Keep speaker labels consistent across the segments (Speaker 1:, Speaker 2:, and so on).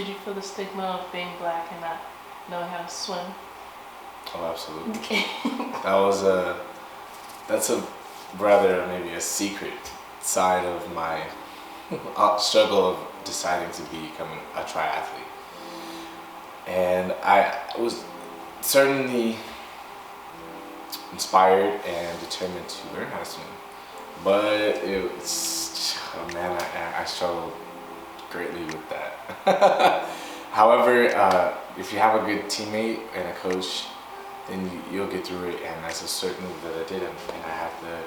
Speaker 1: Did you feel the stigma of being black and not knowing how to swim?
Speaker 2: Oh, absolutely. That's a rather maybe a secret side of my struggle of deciding to become a triathlete. And I was certainly inspired and determined to learn how to swim. But oh man, I struggled greatly with that. However, if you have a good teammate and a coach, then you'll get through it, and that's a certainty that I did. And I have to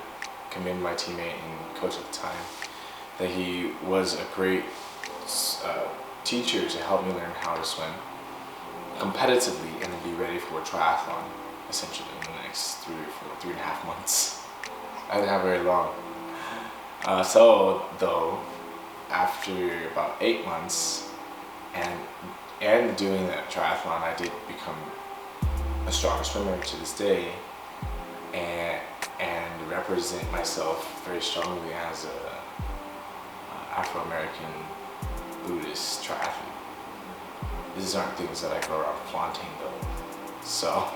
Speaker 2: commend my teammate and coach at the time, that he was a great teacher to help me learn how to swim competitively and then be ready for a triathlon, essentially in the next 3.5 months. I didn't have very long. So though, after about 8 months and doing that triathlon, I did become a stronger swimmer to this day, and represent myself very strongly as a Afro-American Buddhist triathlete. These aren't things that I go around flaunting though, so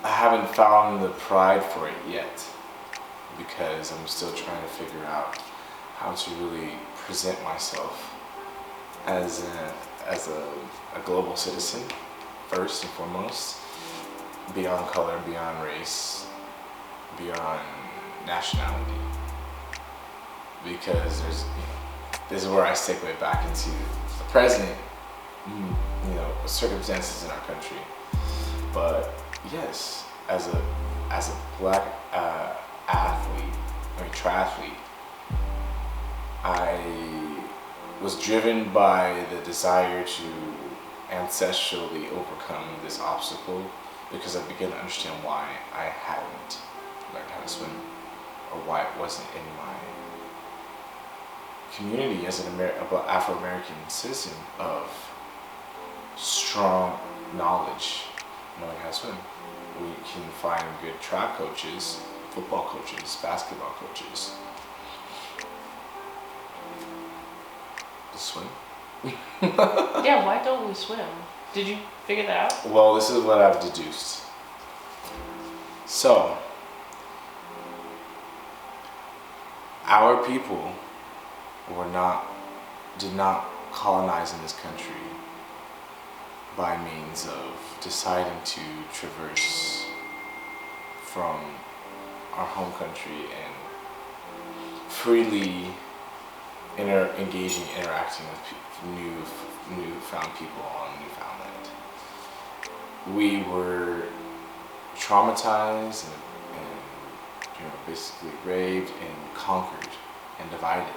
Speaker 2: I haven't found the pride for it yet, because I'm still trying to figure out how to really present myself as a global citizen, first and foremost, beyond color, beyond race, beyond nationality. Because this is where I segue back into the present, circumstances in our country. But yes, as a black triathlete, I was driven by the desire to ancestrally overcome this obstacle, because I began to understand why I hadn't learned how to swim, or why it wasn't in my community as an Afro-American citizen of strong knowledge knowing how to swim. We can find good track coaches, football coaches, basketball coaches. To swim?
Speaker 1: Yeah, why don't we swim? Did you figure that out?
Speaker 2: Well, this is what I've deduced. So, our people did not colonize in this country by means of deciding to traverse from our home country and freely engaging, interacting with newfound people on Newfoundland. We were traumatized and basically raped and conquered and divided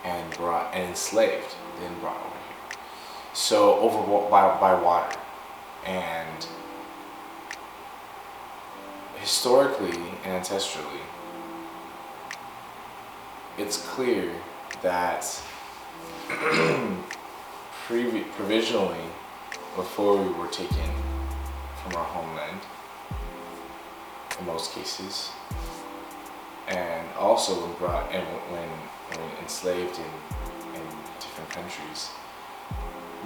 Speaker 2: and enslaved, then brought over here. So by water. And historically and ancestrally, it's clear that provisionally, before we were taken from our homeland, in most cases, and also when enslaved in different countries,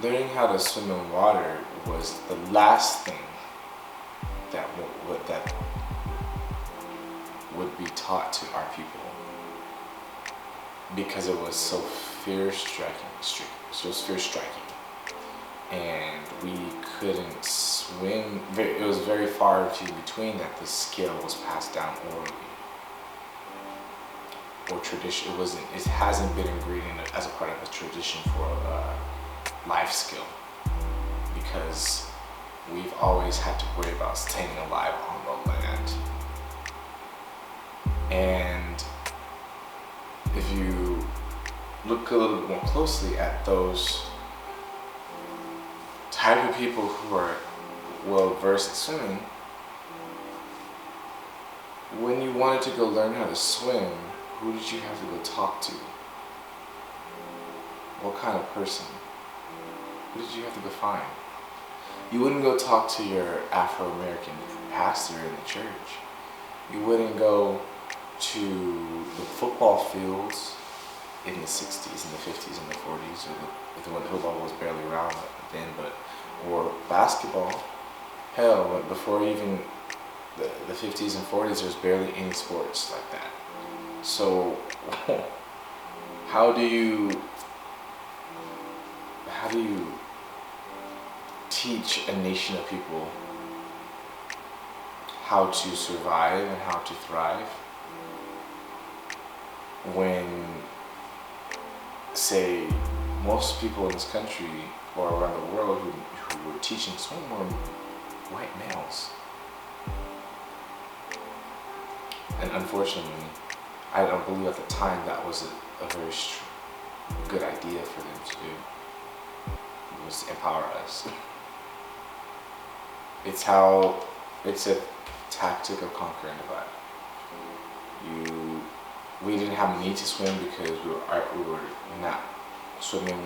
Speaker 2: learning how to swim in water was the last thing that would be taught to our people, because it was so fear-striking, and we couldn't swim. It was very far between that the skill was passed down orally or tradition. It hasn't been ingredient as a part of a tradition for a life skill, because we've always had to worry about staying alive on the land. And if you look a little bit more closely at those type of people who are well versed at swimming, when you wanted to go learn how to swim, who did you have to go talk to? What kind of person? Who did you have to go find? You wouldn't go talk to your Afro-American pastor in the church. You wouldn't go to the football fields in the 60s, in the 50s, in the 40s, or when the football was barely around then, or basketball. Hell, before even the 50s and 40s, there's barely any sports like that. So, how do you teach a nation of people how to survive and how to thrive when, say, most people in this country or around the world who were teaching swim were white males? And unfortunately, I don't believe at the time that was a very good idea for them to do. It was to empower us. It's a tactic of conquer and divide. We didn't have a need to swim because we were not swimming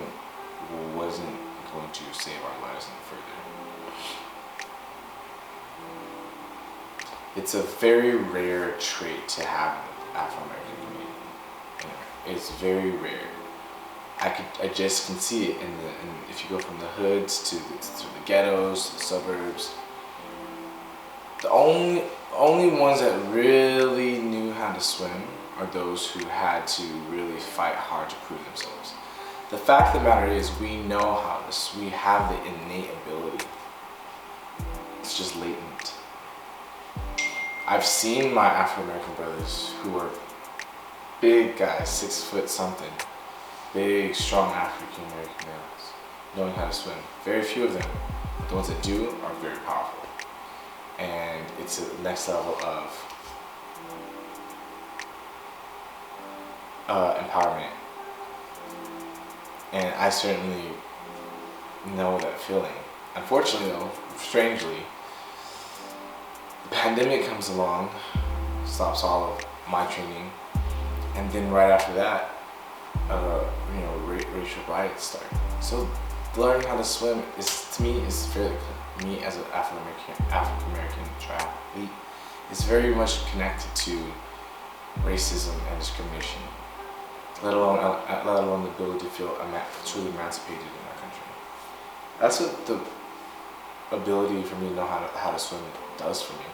Speaker 2: wasn't going to save our lives any further. It's a very rare trait to have in the Afro-American community. It's very rare. I just can see it if you go from the hoods to the ghettos, to the suburbs. The only ones that really knew how to swim are those who had to really fight hard to prove themselves. The fact of the matter is, we know how to swim. We have the innate ability. It's just latent. I've seen my Afro-American brothers who are big guys, 6 foot something, big, strong African-American males, knowing how to swim. Very few of them. The ones that do are very powerful. And it's a next level of empowerment. And I certainly know that feeling. Unfortunately though, strangely, the pandemic comes along, stops all of my training, and then right after that, racial riots start. So learning how to swim to me is fairly, me as an African American triathlete, is very much connected to racism and discrimination, let alone the ability to feel truly emancipated in our country. That's what the ability for me to know how to swim does for me.